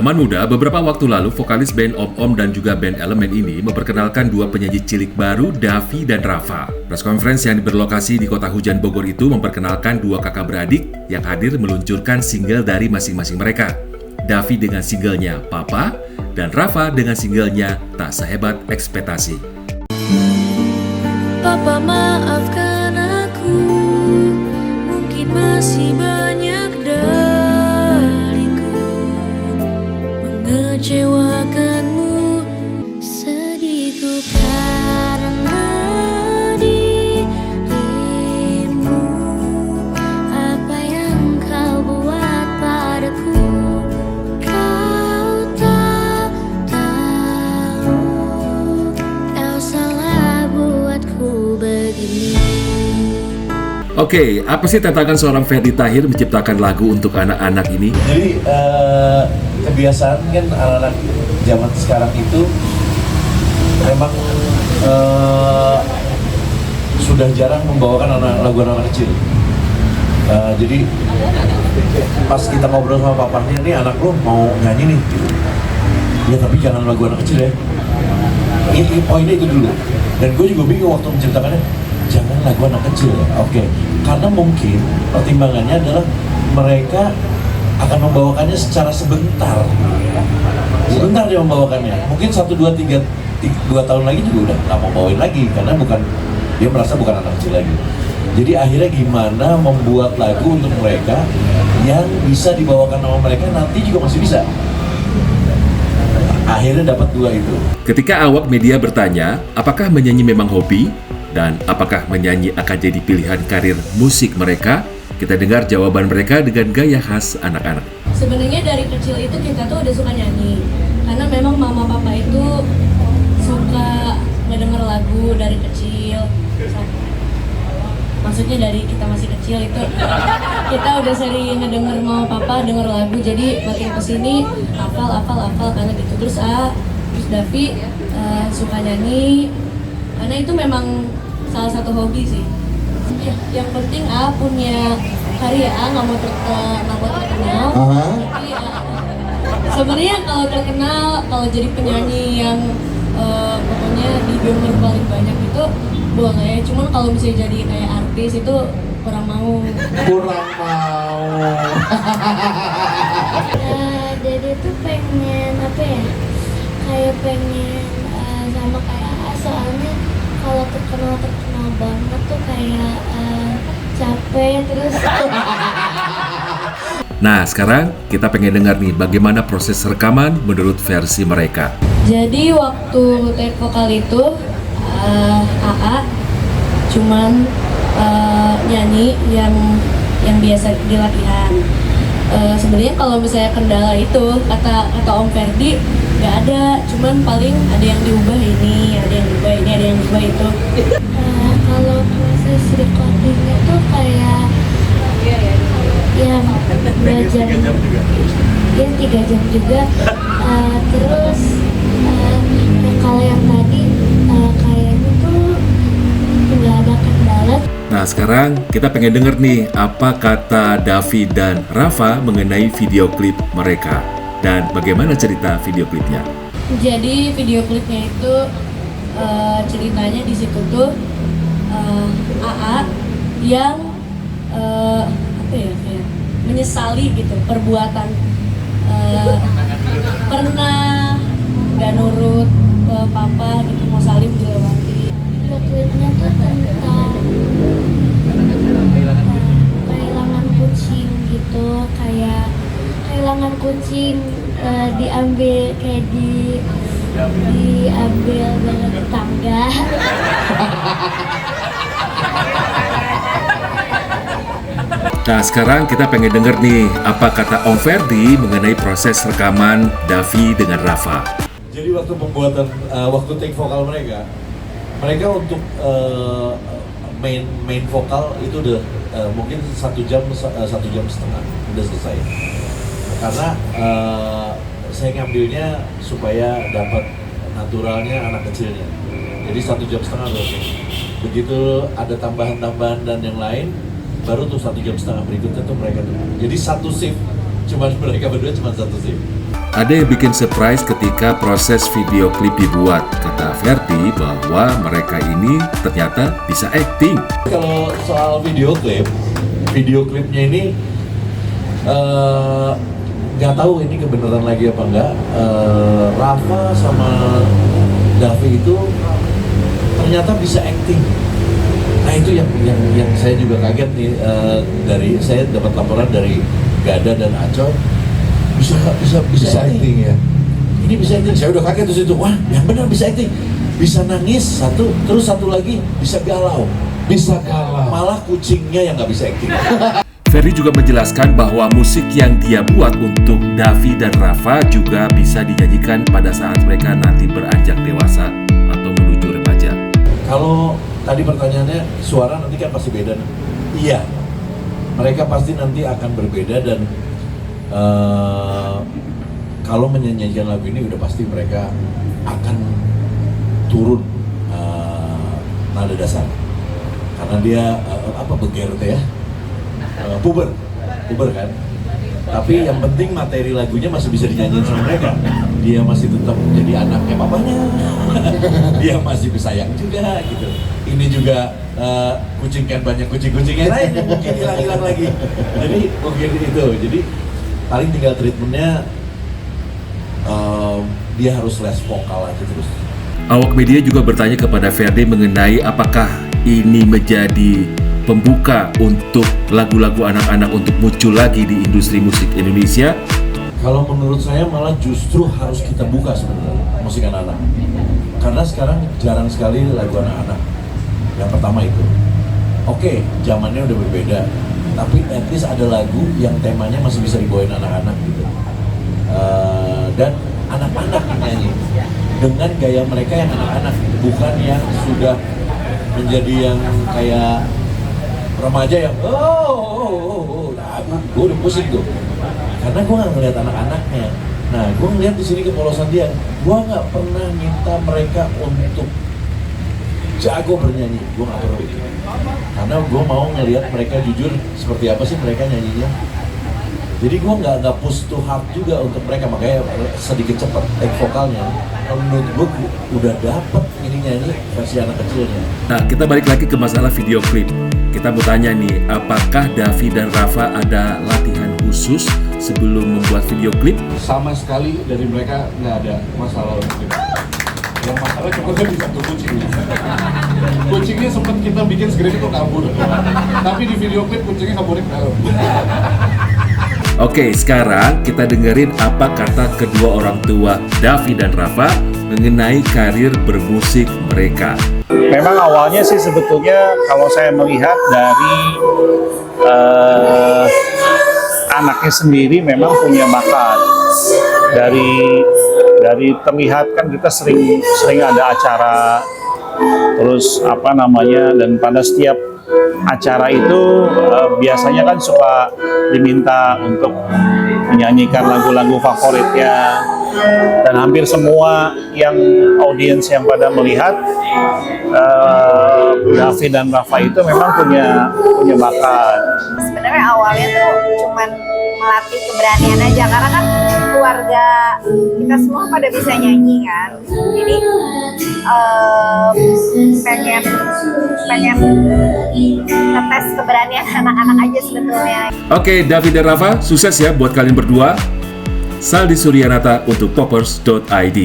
Teman muda, beberapa waktu lalu vokalis band Om dan juga band Elemen ini memperkenalkan dua penyanyi cilik baru, Davi dan Rafa. Press conference yang berlokasi di Kota Hujan Bogor itu memperkenalkan dua kakak beradik yang hadir meluncurkan single dari masing-masing mereka. Davi dengan singlenya Papa dan Rafa dengan singlenya Tak Sehebat Ekspektasi. Papa, maafkan aku, mungkin masih banyak dariku mengecewakanmu, sedihku karena dirimu. Apa yang kau buat padaku, kau tak tahu. Kau salah buatku begini. Oke, apa sih tantangan seorang Ferdy Tahir menciptakan lagu untuk anak-anak ini? Jadi kebiasaan kan anak-anak zaman sekarang itu memang sudah jarang membawakan lagu anak kecil. Jadi pas kita ngobrol sama papanya, nih anak lu mau nyanyi nih, ya tapi jangan lagu anak kecil ya. Ini poinnya itu dulu. Dan gue juga bingung waktu menciptakannya, jangan lagu anak kecil ya. Oke. Karena mungkin pertimbangannya adalah mereka akan membawakannya secara sebentar. Sebentar dia membawakannya. Mungkin 1, 2, 3 tahun lagi juga udah nggak mau bawain lagi karena dia merasa bukan anak kecil lagi. Jadi akhirnya gimana membuat lagu untuk mereka yang bisa dibawakan sama mereka nanti juga masih bisa. Akhirnya dapat dua itu. Ketika awak media bertanya, apakah menyanyi memang hobi? Dan apakah menyanyi akan jadi pilihan karir musik mereka? Kita dengar jawaban mereka dengan gaya khas anak-anak. Sebenarnya dari kecil itu kita tuh udah suka nyanyi. Karena memang mama papa itu suka ngedenger lagu dari kecil. Maksudnya dari kita masih kecil itu kita udah sering ngedenger mama papa denger lagu, jadi makin kesini hafal karena gitu. Terus Davi suka nyanyi karena itu memang salah satu hobi sih. Yang penting punya karya, nggak mau terkenal. Tapi sebenarnya kalau terkenal, kalau jadi penyanyi yang pokoknya didengar paling banyak itu boleh. Cuman kalau misalnya jadi kayak artis itu kurang mau. Jadi tuh pengen kayak pengen sama kayak soalnya kalau terkenal banget tuh kayak capek terus. Nah, sekarang kita pengen dengar nih bagaimana proses rekaman menurut versi mereka. Jadi waktu take vokal itu cuman nyanyi yang biasa di latihan. Sebenarnya kalau misalnya kendala itu kata Om Ferdy nggak ada, cuman paling ada yang diubah ini, ada yang diubah ini, ada yang diubah itu. Kalau proses recordingnya tuh kayak yang 2 jam, ya 3 jam juga. Terus kalau yang tadi kayaknya tuh nggak ada kendala. Nah, sekarang kita pengen denger nih apa kata Davi dan Rafa mengenai video klip mereka dan bagaimana cerita video klipnya. Jadi video klipnya itu ceritanya di situ tuh yang kayak menyesali gitu perbuatan, pernah nggak nurut ke papa gitu, mau salib dilewati. Video klipnya tuh tentang kehilangan kucing gitu, kayak kehilangan kucing diambil dari tetangga. Nah, sekarang kita pengen denger nih apa kata Om Ferdy mengenai proses rekaman Davi dengan Rafa. Jadi waktu pembuatan, waktu take vokal mereka untuk main vokal itu udah mungkin 1 jam, 1 jam setengah udah selesai. Karena saya ngambilnya supaya dapat naturalnya anak kecilnya. Jadi 1 jam setengah udah oke. Begitu ada tambahan-tambahan dan yang lain, baru tuh 1 jam setengah berikutnya tuh mereka tuh. Jadi satu shift, mereka berdua cuma satu shift. Ada yang bikin surprise ketika proses video klip dibuat. Kata Ferdi bahwa mereka ini ternyata bisa acting. Kalau soal video klipnya ini nggak tahu ini kebenaran lagi apa enggak. Rafa sama Davi itu ternyata bisa acting. Nah itu yang saya juga kaget nih, dari saya dapat laporan dari Gada dan Acoy bisa acting ya. Ini bisa acting. Saya udah kaget di situ. Wah, yang benar bisa acting. Bisa nangis satu, terus satu lagi bisa galau. Malah kucingnya yang nggak bisa acting. Ferdi juga menjelaskan bahwa musik yang dia buat untuk Davi dan Rafa juga bisa dinyanyikan pada saat mereka nanti beranjak dewasa atau menuju remaja. Kalau tadi pertanyaannya suara nanti kan pasti beda. Iya, mereka pasti nanti akan berbeda dan kalau menyanyikan lagu ini udah pasti mereka akan turun nada dasar karena dia beger ya, puber kan. Tapi yang penting materi lagunya masih bisa dinyanyiin sama mereka. Dia masih tetap jadi anaknya papanya. Dia masih sayang juga gitu. Ini juga kucing kan banyak kucing-kucingnya lain yang mungkin hilang lagi. Jadi mungkin itu. Jadi paling tinggal treatmentnya dia harus les vokal aja terus. Awak media juga bertanya kepada Ferdi mengenai apakah ini menjadi pembuka untuk lagu-lagu anak-anak untuk muncul lagi di industri musik Indonesia. Kalau menurut saya malah justru harus kita buka sebenarnya musik anak-anak. Karena sekarang jarang sekali lagu anak-anak. Yang pertama itu. Oke, zamannya udah berbeda. Tapi at least ada lagu yang temanya masih bisa dibawain anak-anak gitu. Dan anak-anak yang nyanyi dengan gaya mereka yang anak-anak, bukan yang sudah menjadi yang kayak remaja yang nah, gue udah pusing tuh karena gue nggak ngeliat anak-anaknya. Nah gue ngeliat di sini kepolosan dia, gue nggak pernah minta mereka untuk jago bernyanyi, gue nggak perlu itu karena gue mau ngeliat mereka jujur seperti apa sih mereka nyanyinya. Jadi gue nggak push too hard juga untuk mereka, makanya sedikit cepat take vokalnya. Menurut gue udah dapet ini nyanyi versi anak kecilnya. Nah, kita balik lagi ke masalah video klip. Kita mau tanya nih, apakah Davi dan Rafa ada latihan khusus sebelum membuat video klip? Sama sekali dari mereka nggak ada masalah untuk itu. Yang masalah cuma di satu kucingnya. Kucingnya sempat kita bikin skrip itu kabur. Tapi di video klip kucingnya kaburin dalam. Oke, sekarang kita dengerin apa kata kedua orang tua Davi dan Rafa mengenai karir bermusik mereka. Memang awalnya sih sebetulnya kalau saya melihat dari anaknya sendiri memang punya bakat. Dari terlihat kan kita sering ada acara, terus dan pada setiap acara itu biasanya kan suka diminta untuk menyanyikan lagu-lagu favoritnya, dan hampir semua yang audiens yang pada melihat Davi dan Rafa itu memang punya bakat. Sebenarnya awalnya tuh cuman melatih keberanian aja karena kan keluarga kita semua pada bisa nyanyi kan, jadi pengen ngetes keberanian anak-anak aja sebetulnya. Oke, Davi dan Rafa, sukses ya buat kalian berdua. Saldi Suryanata untuk Poppers.id.